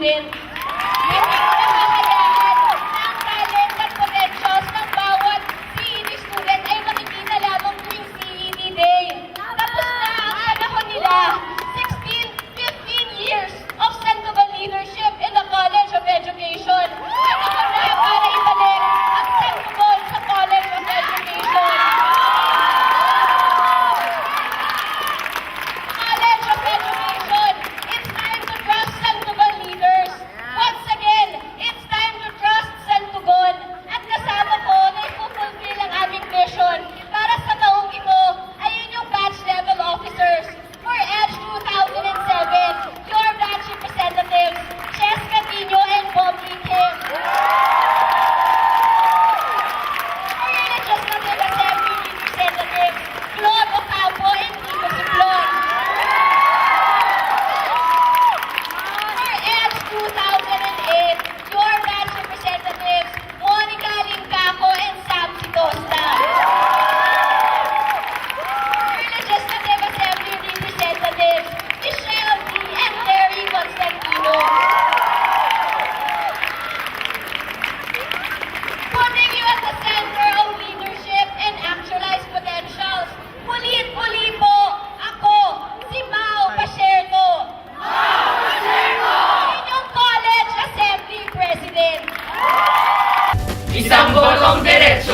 student. Hindi nakakayaan na ang talent at potentials ng bawat CED student ay makikita lamang tuwing CED Day. Tapos na ang panahon nila. 15 years of Sandoval leadership in the College of Education. Panahon na para ibalik ang Sandoval sa College of Education. College of Education, it's time to trust Sandoval leaders. Once again, it's time to trust Sandoval. At kasama ko na ipupulfill ang aming mission para sa taong ito ay inyong batch level officers. For EDGE 2007, your batch representatives, Chess Catino and Bobby Kim. For Legislative Assembly representatives, Claude Ocampo and Tito Siplon. For EDGE 2008, your batch representatives, Monica Lincaco and Sam Sitosta. For Legislative Assembly representatives, Michelle D. and Terry Constantino. Putting you at the center of leadership and actualized potentials. Muli po, ako, si Mao Pasherto. Inyong College Assembly President. Isang botong diretso